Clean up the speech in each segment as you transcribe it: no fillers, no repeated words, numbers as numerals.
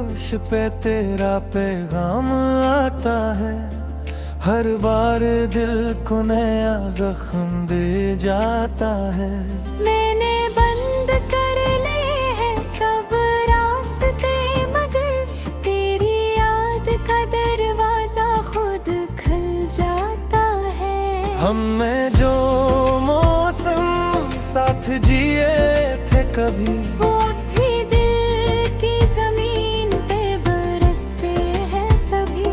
दोष पे तेरा पैगाम आता है, हर बार दिल को नया जख्म दे जाता है। मैंने बंद कर लिए हैं सब रास्ते, मगर तेरी याद का दरवाजा खुद खुल जाता है। हमने जो मौसम साथ जिए थे कभी, वो भी दिल की जमीन पे बरसते हैं सभी।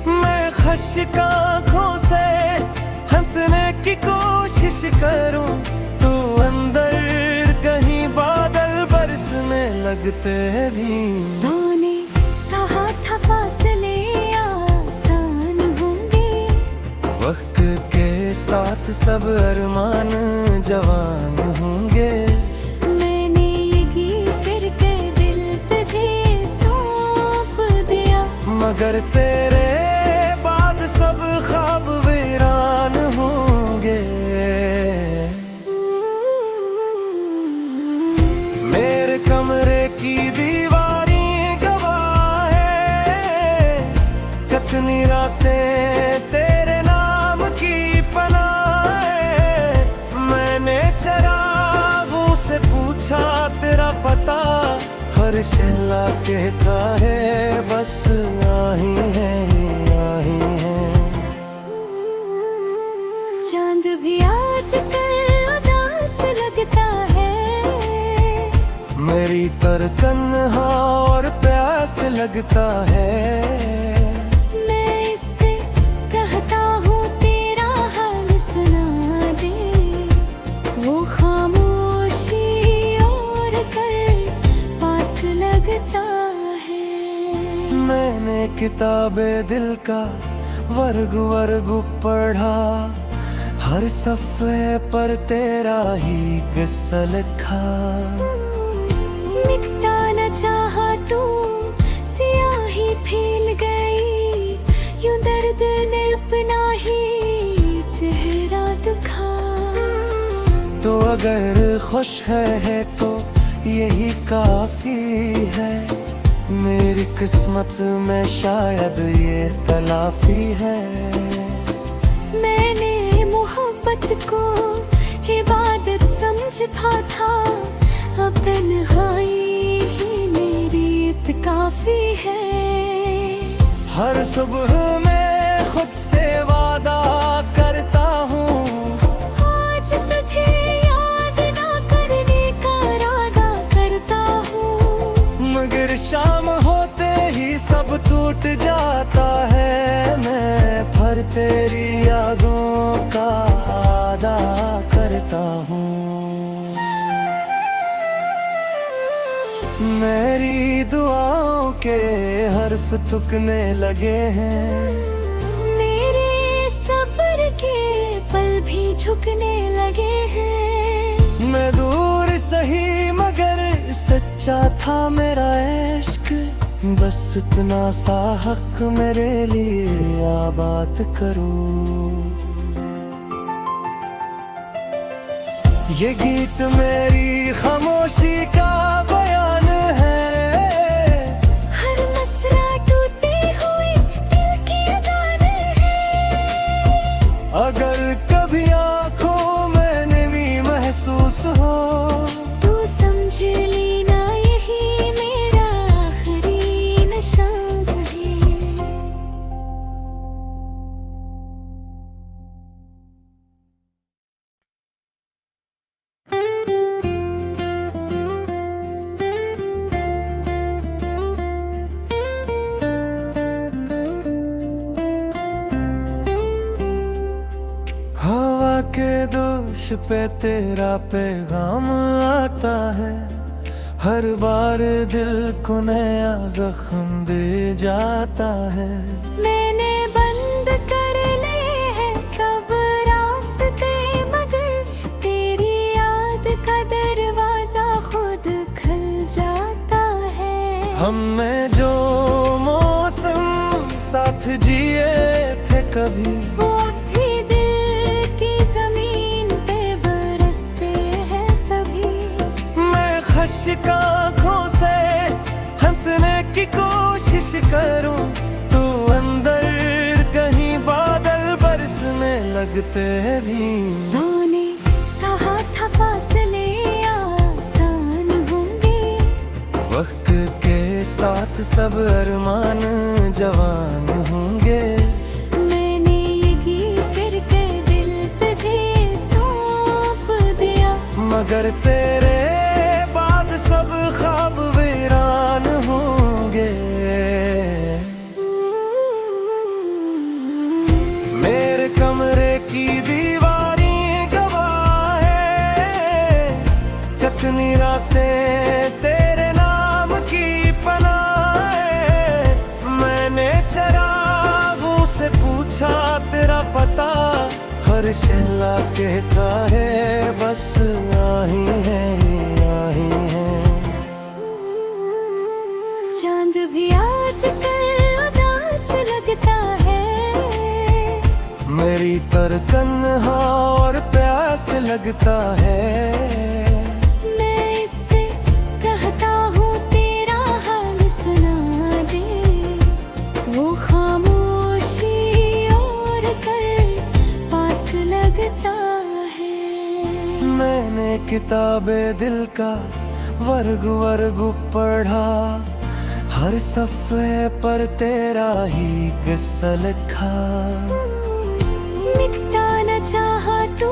मैं खश्क आँखों से हंसने की कोशिश करूं, तू अंदर कहीं बादल बरसने लगते भी। तूने कहा था फासले आसान होंगे, वक्त के साथ सब अरमान जवान होंगे। मैंने ये गीत करके दिल तुझे सौंप दिया, मगर तेरे बाद सब ख्वाब वीरान होंगे। मेरे कमरे की दीवारें गवाह है, कितनी रातें तेरे नाम की पनाह है। मैंने चरागों से पूछा तेरा पता, हर शहला कहता है बस आही है आही है। चांद भी आजकल उदास लगता है, मेरी तरकन्हा और प्यास लगता है। मैं इससे कहता हूँ तेरा हाल सुना दे, वो खामोशी और कर पास लगता है। मैंने किताबे दिल का वर्ग वर्ग पढ़ा, हर सफ़े पर तेरा ही किस्सा लिखा। मिटता न चाहा तू सियाही फैल गई, यूं दर्द ने अपना ही चेहरा दिखा। तो अगर खुश है तो यही काफी है, मेरी किस्मत में शायद ये तलाफी है। मैंने मोहब्बत को इबादत समझा था, अब तन्हाई ही मेरी काफी है। हर सुबह मैं खुद से वादा करता हूँ, आज तुझे याद ना करने का इरादा करता हूँ, मगर शाम होते ही सब टूट जाता है। मैं फिर तेरी यादों का अदा करता हूँ। मेरी दुआओं के हर्फ थुकने लगे हैं, मेरे सब्र के पल भी झुकने लगे हैं। मैं दूर सही मगर सच्चा था मेरा इश्क, बस इतना सा हक मेरे लिए आबाद करो। ये गीत मेरी खामोशी का बयान है, हर मसरा टूटी हुई दिल की अजान है। अगर कभी आँखों में नमी महसूस हो, तू समझ लेना यही मेरा आखिरी निशान है। हवा के दोष पे तेरा पैगाम आता है, हर बार दिल को नया जख्म दे जाता है। मैंने बंद कर लिए हैं सब रास्ते, मगर तेरी याद का दरवाजा खुद खुल जाता है। हमने जो मौसम साथ जिए थे कभी, वो भी दिल की जमीन पे बरसते हैं सभी। मैं खश्क आँखों से हंसने की कोशिश करूं तू अंदर कहीं बादल बरसने लगते भी। तूने कहा था फासले आसान होंगे, वक्त के साथ सब अरमान जवान होंगे। मैंने ये गीत करके दिल तुझे सौंप दिया, मगर तेरे बाद सब ख्वाब वीरान होंगे। मेरे कमरे की दीवारें गवाह है, कितनी रातें तेरे नाम की पनाह है। मैंने चरागों से पूछा तेरा पता, हर शहला कहता है बस आही है आही है। चांद भी आजकल उदास लगता है, मेरी तरकन्हा और प्यास लगता है। मैं इससे कहता हूँ तेरा हाल सुना दे, वो खामोशी और कर पास लगता है। मैंने किताबे दिल का वर्ग वर्ग पढ़ा, हर सफ़े पर तेरा ही किस्सा लिखा। मिटता न चाहा तू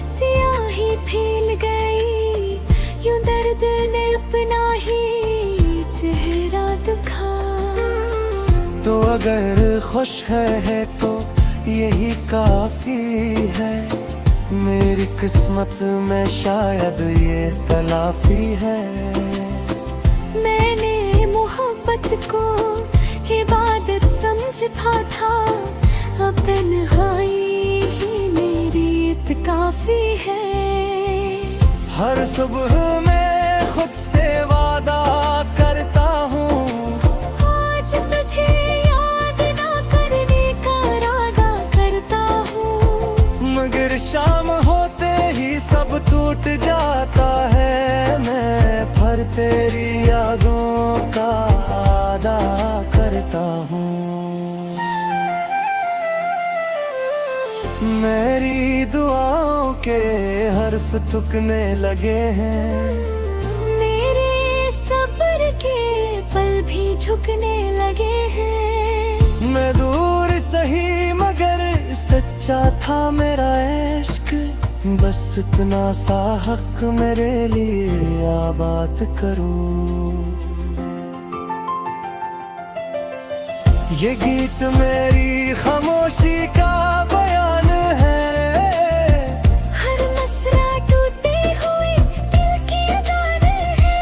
सियाही फैल गई, यूं दर्द ने अपना ही चेहरा दिखा। तो अगर खुश है तो यही काफी है, मेरी किस्मत में शायद ये तलाफी है। मैंने मोहब्बत को इबादत समझा था, अब तन्हाई ही मेरी काफी है। हर सुबह मैं खुद से वादा करता हूँ, आज तुझे याद ना करने का इरादा करता हूँ, मगर शाम होते ही सब टूट जाता है। मैं फिर तेरी यादों का वादा करता हूँ। मेरी दुआओं के हर्फ थुकने लगे हैं, मेरे सब्र के पल भी झुकने लगे हैं। मैं दूर सही मगर सच्चा था मेरा इश्क, बस इतना सा हक मेरे लिए आबाद करूं। ये गीत मेरी खामोशी का बयान है, हर मसला टूटे हुए दिल की अजान है।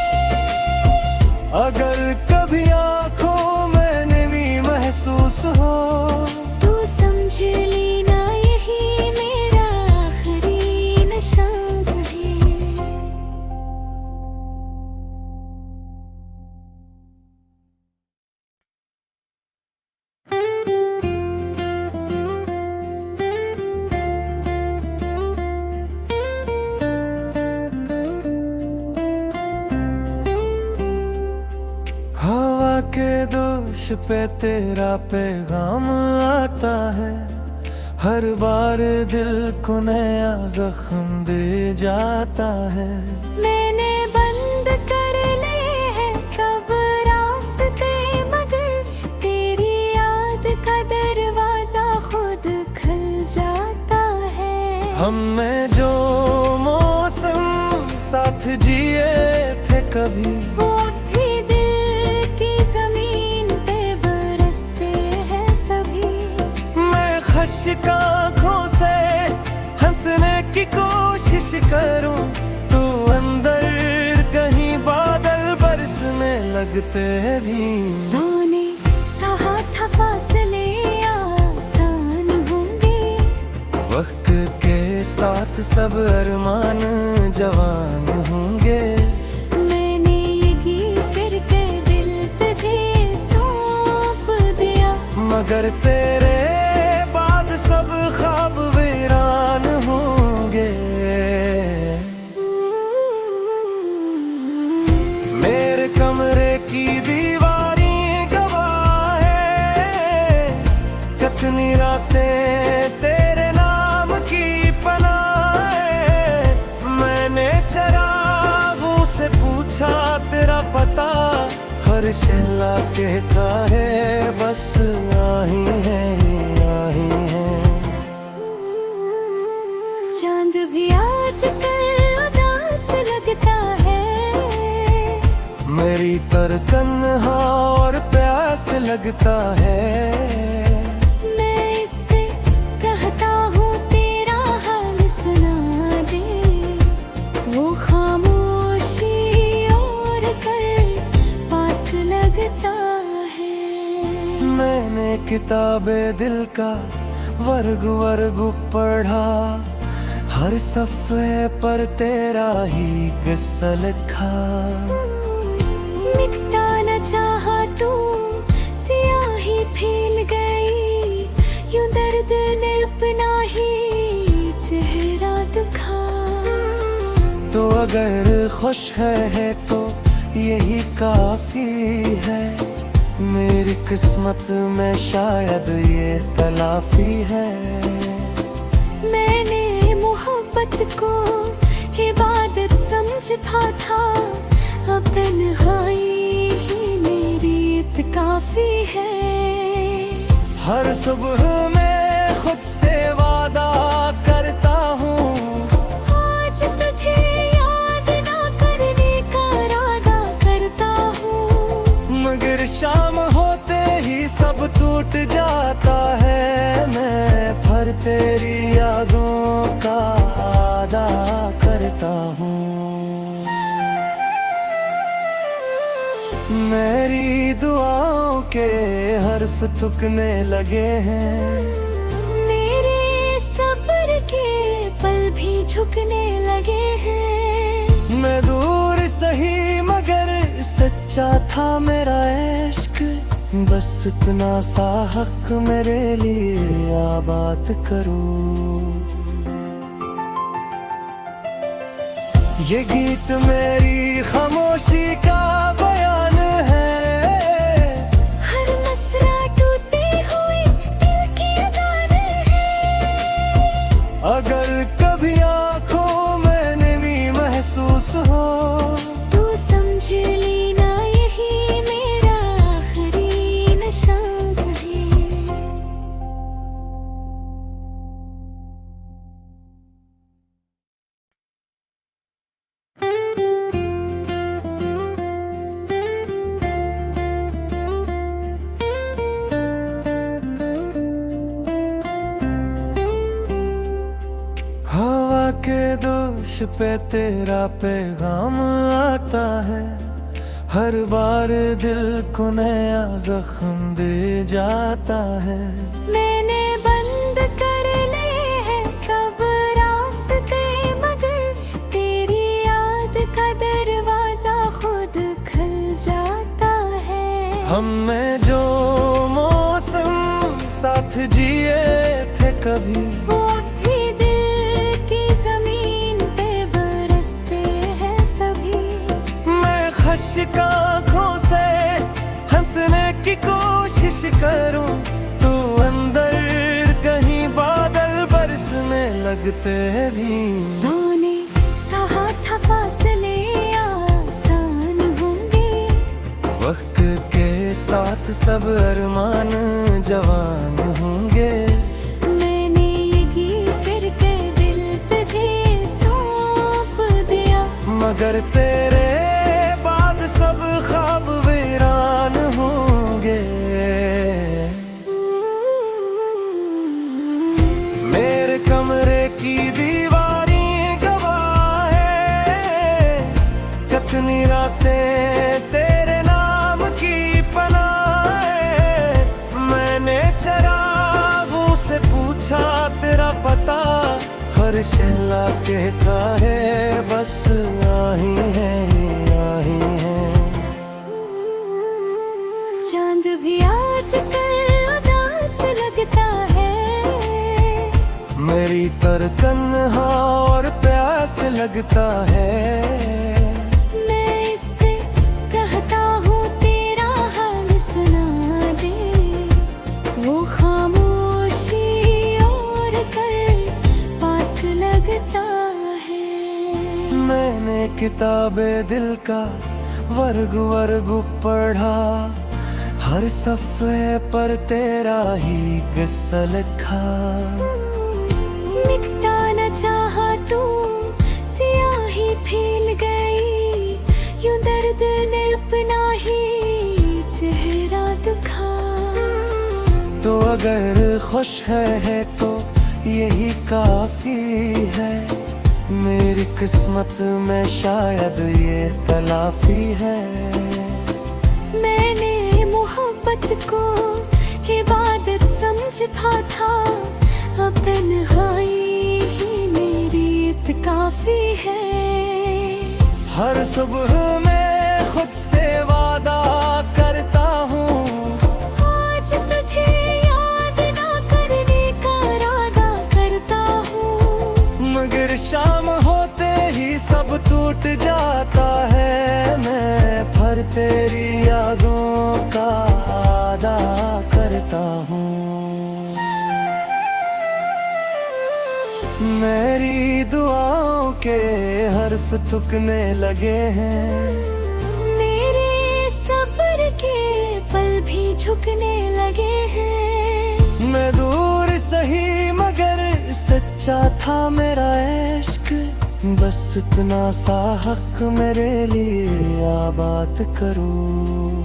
अगर कभी आंखों में नमी महसूस हो, तू समझ लेना यही मेरा आखिरी निशान है। हवा के दोष पे तेरा पैगाम आता है, हर बार दिल को नया जख्म दे जाता है। मैंने बंद कर लिए हैं सब रास्ते, मगर तेरी याद का दरवाजा खुद खुल जाता है। हमने जो मौसम साथ जिए थे कभी, वो भी दिल की जमीन पे बरसते हैं सभी। मैं खश्क आँखों से हंसने की कोशिश करूं, तू अंदर कहीं बादल बरसने लगते भी। तूने कहा था फासले आसान होंगे, वक्त के साथ सब अरमान जवान होंगे। मैंने ये गीत करके दिल तुझे सौंप दिया, मगर तेरे बाद सब ख्वाब वीरान होंगे। मेरे कमरे की दीवारें गवाह कितनी रातें तेरे नाम की पनाए, मैंने चरागों से पूछा तेरा पता, हर शहला कहता है बस आही है आही है। चांद भी आजकल उदास लगता है, मेरी तरकन्हा और प्यास लगता है। मैं इससे कहता हूँ तेरा हाल सुना दे, वो खामोशी और कर पास लगता है। मैंने किताबे दिल का वर्ग वर्ग पढ़ा, हर सफ़े पर तेरा ही किस्सा लिखा। मिटता न चाहा तू सियाही फैल गई, यूं दर्द ने अपना ही चेहरा दिखा। तो अगर खुश है तो यही काफी है, मेरी किस्मत में शायद ये तलाफी है। मैंने मोहब्बत को इबादत समझा था, अब तन्हाई ही मेरी काफी है। हर सुबह मैं खुद से वादा करता हूँ, आज तुझे याद ना करने का इरादा करता हूँ, मगर शाम होते ही सब टूट जाता है। मैं फिर तेरी यादों का वादा करता हूँ। मेरी दुआओं के हर्फ थुकने लगे हैं, मेरे सब्र के पल भी झुकने लगे हैं। मैं दूर सही मगर सच्चा था मेरा इश्क, बस इतना सा हक मेरे लिए आबाद करूं। ये गीत मेरी खामोशी का बयान है, हर मसला टूटे हुए दिल की अज़ान है। अगर कभी आँखों में नमी महसूस हो, तू समझ लेना यही मेरा आखिरी निशान है। हवा के दोष पे तेरा पैगाम आता है, हर बार दिल को नया जख्म दे जाता है। मैंने बंद कर लिए हैं सब रास्ते, मगर तेरी याद का दरवाजा खुद खुल जाता है। हमने जो मौसम साथ जिए थे कभी, वो भी दिल की जमीन पे बरसते हैं सभी। मैं खश्क आँखों से हंसने की कोशिश करूं, तू अंदर कहीं बादल बरसने लगते भी। तूने कहा था फासले आसान होंगे, वक्त के साथ सब अरमान जवान होंगे। मैंने ये गीत करके दिल तुझे सौंप दिया, मगर तेरे बाद सब ख्वाब वीरान होंगे। मेरे कमरे की दीवारें गवाह है, कितनी रातें तेरे नाम की पनाए, मैंने चरागों से पूछा तेरा पता, हर शहला कहता है बस आही है आही है। चांद भी आजकल उदास लगता है, मेरी तरकन्हा और प्यास लगता है। मैं इससे कहता हूँ तेरा हाल सुना दे, वो खामोश किताबे दिल का वर्ग वर्ग पढ़ा, हर सफ़े पर तेरा ही किस्सा लिखा। मिटता न चाहा तू सियाही फैल गई, यूं दर्द ने अपना ही चेहरा दिखा। तो अगर खुश है तो यही काफी है, मेरी किस्मत में शायद ये तलाफी है। मैंने मोहब्बत को इबादत समझा था, अब तन्हाई ही मेरी काफी है। हर सुबह मैं खुद से वादा करता हूँ, आज तुझे याद ना करने का इरादा करता हूँ। मगर शाम होते ही सब टूट जाता है, मैं फिर तेरी यादों का वादा करता हूँ। मेरी दुआओं के हर्फ थुकने लगे हैं, मेरे सब्र के पल भी झुकने लगे हैं। मैं दूर सही मगर सच्चा था मेरा इश्क, बस इतना सा हक मेरे लिए आबाद करूं।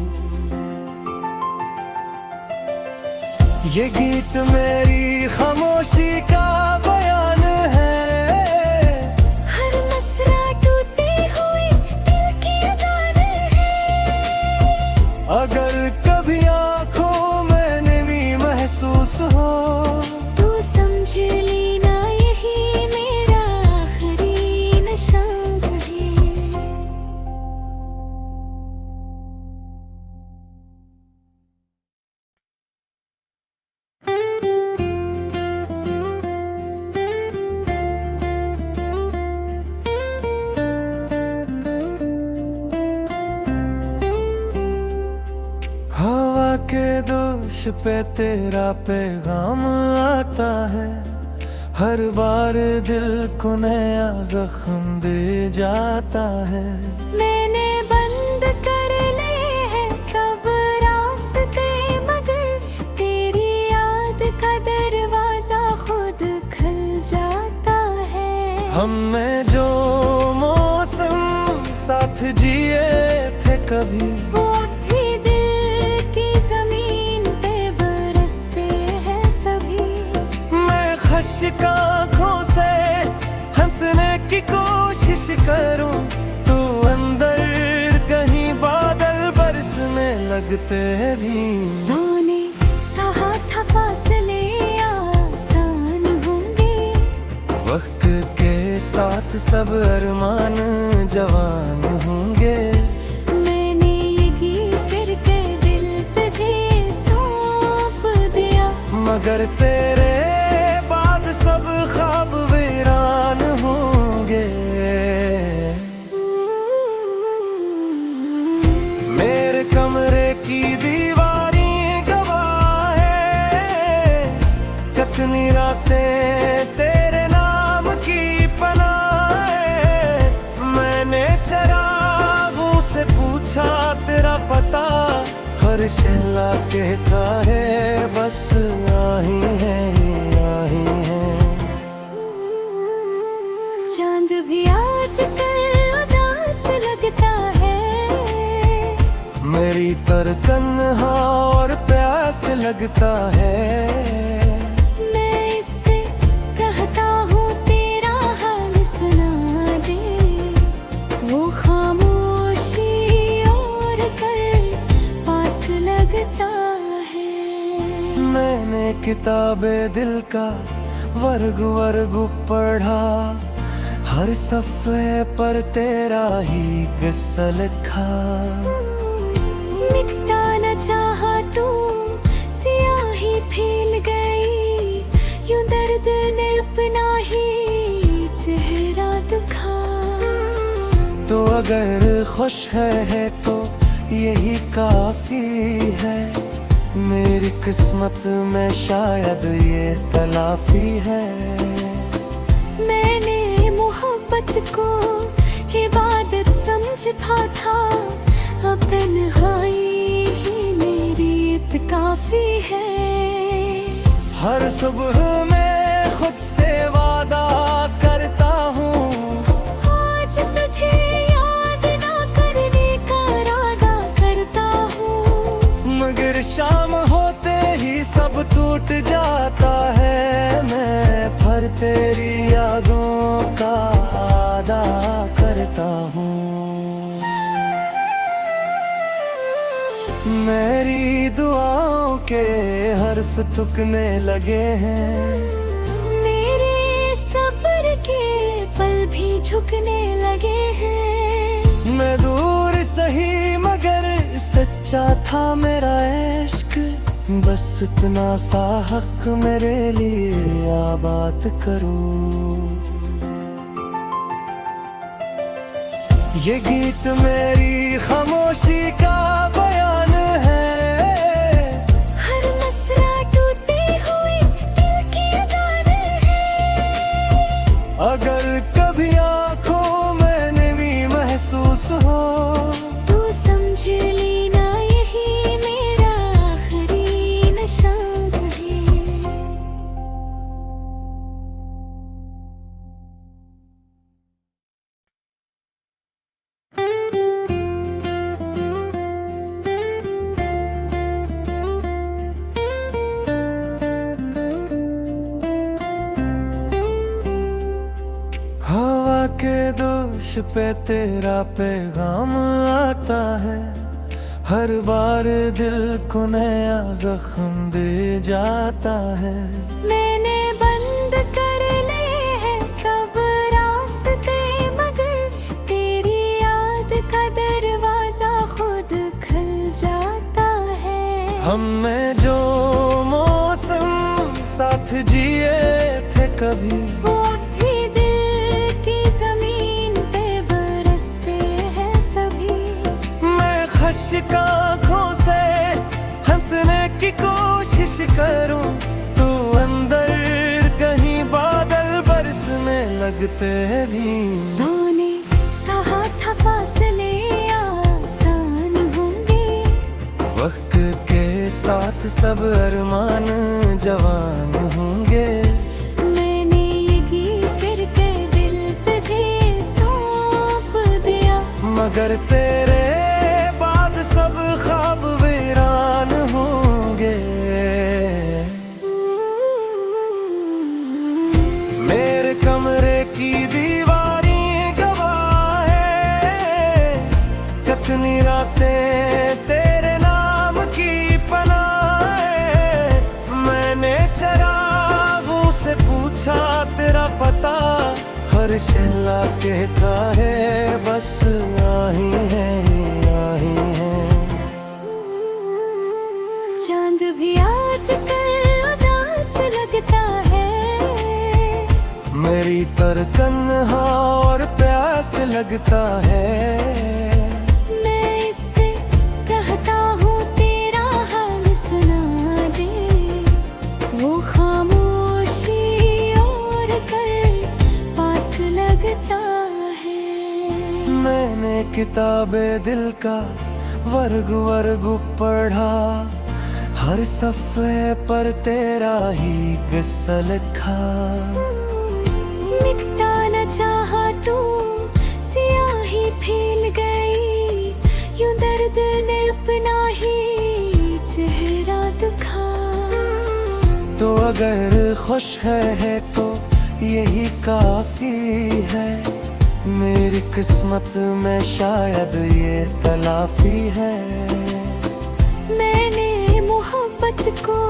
ये गीत मेरी खामोशी का बयान है, हर मसरा टूटी हुई दिल की अजान है। अगर कभी आंखों में नमी महसूस हो, तू समझ लेना यही मेरा आखिरी नशा है। हवा के दोष पे तेरा पैगाम आता है, हर बार दिल को नया जख्म दे जाता है। मैंने बंद कर लिए हैं सब रास्ते, मगर तेरी याद का दरवाजा खुद खुल जाता है। हम में जो मौसम साथ जिए थे कभी, वो भी दिल की जमीन पे बरसते हैं सभी। मैं खश्क आँखों से हंसने की कोशिश करूं, तू अंदर कहीं बादल बरसने लगते भी। तूने कहा था फासले आसान होंगे, वक्त के साथ सब अरमान जवान होंगे। मैंने ये गीत करके दिल तुझे सौंप दिया, मगर तेरे बाद सब ख्वाब वीरान होंगे। मेरे कमरे की दीवारें गवाह है, कितनी रातें तेरे नाम की पनाह है। मैंने चरागों से पूछा तेरा पता, हर शहला कहता है बस आही है आही है। चांद भी आजकल उदास लगता है, मेरी तरकन्हा और प्यास लगता है। मैं इससे कहता हूँ तेरा हाल सुना दे, वो खामोशी और कर पास लगता है। मैंने किताबे दिल का वर्ग वर्ग पढ़ा, हर सफ़े पर तेरा ही किस्सा लिखा। मिटता न चाहा तू सियाही फैल गई, यूं दर्द ने अपना ही चेहरा दिखा। तो अगर खुश है तो यही काफी है, मेरी किस्मत में शायद ये तलाफी है। मैंने मोहब्बत को इबादत समझता था, अब तन्हाई ही मेरी काफी है। हर सुबह मैं खुद से वादा करता हूँ, आज तुझे याद ना करने का इरादा करता हूँ। मगर शाम होते ही सब टूट जाता है, मैं फिर तेरी यादों का वादा करता हूँ। मेरी दुआओं के हर्फ तुकने लगे हैं, मेरे सब्र के पल भी झुकने लगे हैं। मैं दूर सही मगर सच्चा था मेरा इश्क, बस इतना सा हक मेरे लिए आबाद करो। ये गीत मेरी खामोशी का बयान है, हर मसला टूटे हुए दिल की अज़ान है। अगर कभी आंखों में नमी महसूस हो, तू समझ लेना यही मेरा आखिरी नशा है। हवा के दोष पे तेरा पैगाम आता है, हर बार दिल को नया जख्म दे जाता है। मैंने बंद कर लिए हैं सब रास्ते, मगर तेरी याद का दरवाजा खुद खुल जाता है। हम में जो मौसम साथ जिए थे कभी, वो भी दिल की जमीन पे बरसते हैं सभी। मैं खश्क आँखों से हंसने की कोशिश करूं, तू अंदर कहीं बादल बरसने लगते भी। तूने कहा था फासले आसान होंगे, वक्त के साथ सब अरमान जवान होंगे। मैंने ये गीत करके दिल तुझे सौंप दिया, मगर तेरे बाद सब ख्वाब वीरान होंगे। मेरे कमरे की दीवारी गवाह है, कितनी रातें तेरे नाम की पनाह है। मैंने चरागों से पूछा तेरा पता, हर शहला कहता है बस आही है आही है। चांद भी आजकल उदास लगता है, मेरी तरकन्हा और प्यास लगता है। मैं इससे कहता हूँ तेरा हाल सुना दे, वो खामोशी और कर पास लगता है। मैंने किताबे दिल का वर्ग वर्ग पढ़ा, हर सफ़े पर तेरा ही किस्सा लिखा। मिटता न चाहा तू सियाही फैल गई, यूं दर्द ने अपना ही चेहरा दिखा। तो अगर खुश है तो यही काफी है, मेरी किस्मत में शायद ये तलाफी है। मैंने मोहब्बत को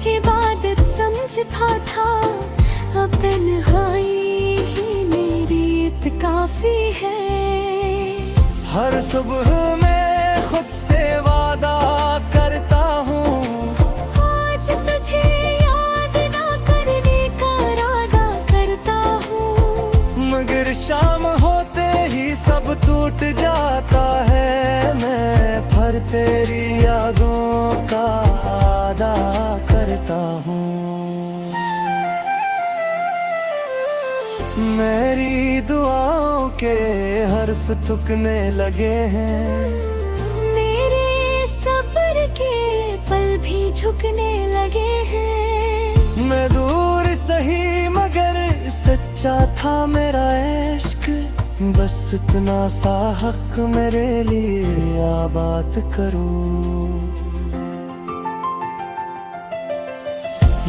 इबादत समझता था, अब तन्हाई ही मेरी काफी है। हर सुबह मैं खुद से वादा करता हूँ, आज तुझे याद ना करने का इरादा करता हूँ। मगर शाम होते ही सब टूट जाता है, मैं फिर तेरी यादों का वादा करता हूँ। मेरी दुआओं के के हर्फ थुकने लगे हैं। मेरे सब्र के पल भी झुकने लगे हैं। मैं दूर सही मगर सच्चा था मेरा इश्क, बस इतना सा हक मेरे लिए आबाद करो।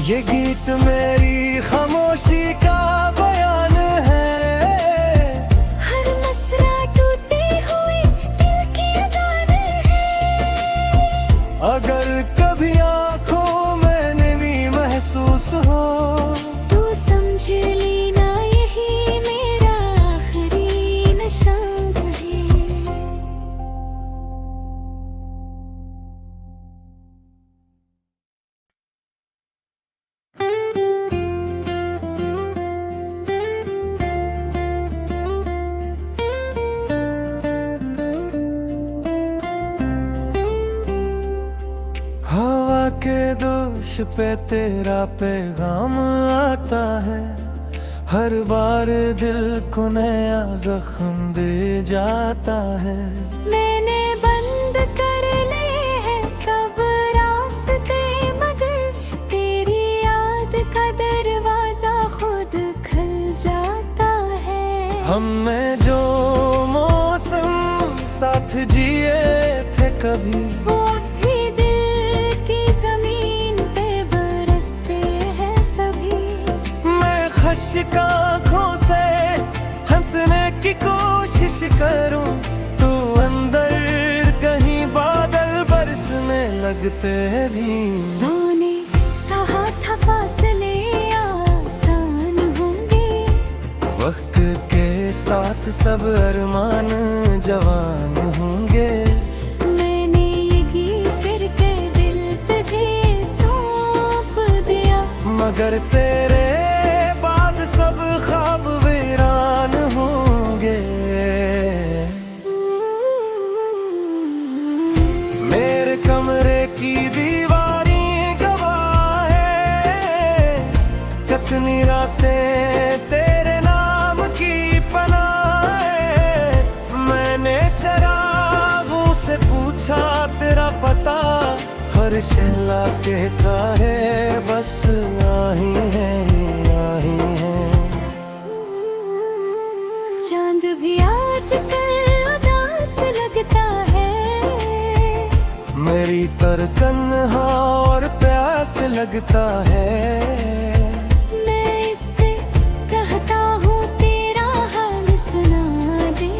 ये गीत मेरी खामोशी का बयान है। हर मसला टूटे हुए दिल की अजान है। अगर कभी आंखों में नमी महसूस हो तू समझ लेना यही मेरा आखिरी निशान है। हवा के दोष पे तेरा पैगाम आता है। हर बार दिल को नया जख्म दे जाता है। मैंने बंद कर लिए हैं सब रास्ते, मगर तेरी याद का दरवाजा खुद खुल जाता है। हम में जो मौसम साथ जिए थे कभी, वो भी दिल की जमीन पे बरसते हैं सभी। मैं खश्क आँखों से हंसने की कोशिश करूं, तू अंदर कहीं बादल बरसने लगते भी। तूने कहा था फासले आसान होंगे, वक्त के साथ सब अरमान जवान होंगे। मैंने ये गीत करके दिल तुझे सौंप दिया, मगर तेरे बाद सब ख्वाब वीरान होंगे। मेरे कमरे की दीवारी गवाह है, कितनी रातें तेरे नाम की पनाह है। मैंने चरागों से पूछा तेरा पता, हर शहला कहता है बस आही है आही है। चांद भी आजकल उदास लगता है। मेरी तरकन्हा और प्यास लगता है। मैं इससे कहता हूँ तेरा हाल सुना दे,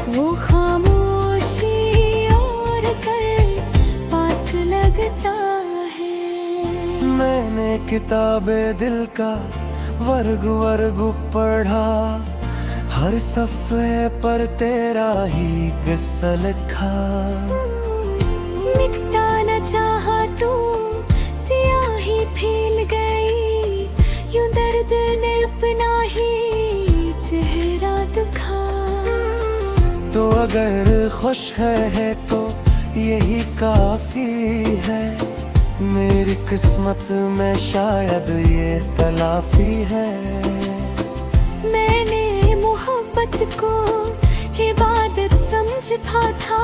वो खामोशी और कर पास लगता है। मैंने किताबे दिल का वर्ग वर्ग पढ़ा, हर सफ़े पर तेरा ही किस्सा लिखा। मिटता न चाहा तू सियाही फैल गई, यूं दर्द ने अपना ही चेहरा दिखा। तो अगर खुश है तो यही काफी है। मेरी किस्मत में शायद ये तलाफी है। मैंने मोहब्बत को इबादत समझा था,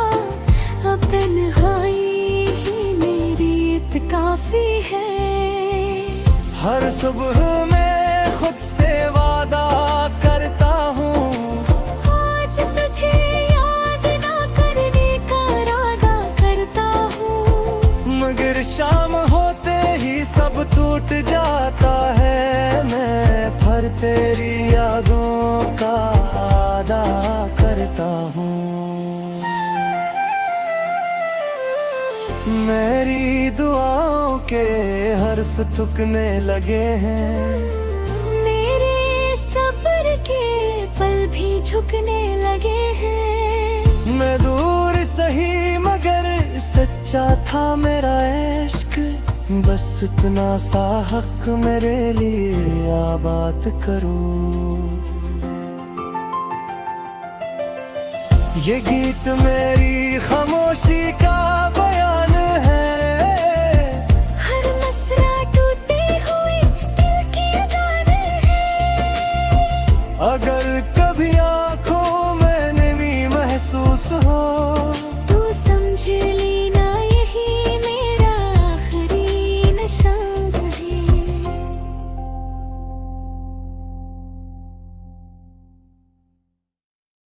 अब तन्हाई ही मेरी काफी है। हर सुबह मैं खुद से वादा करता हूँ, आज तुझे याद ना करने का इरादा करता हूँ। मगर शाम होते ही सब टूट जाता है। मैं फिर तेरी यादों का वादा करता हूँ। मेरी दुआओं के हर्फ थुकने लगे हैं। मेरे सब्र के पल भी झुकने लगे हैं। मैं दूर सही मगर सच्चा था मेरा इश्क, बस इतना सा हक मेरे लिए आबाद करो। ये गीत मेरी खामोशी का बयान है। हर मसला टूटे हुए दिल की अजान है। अगर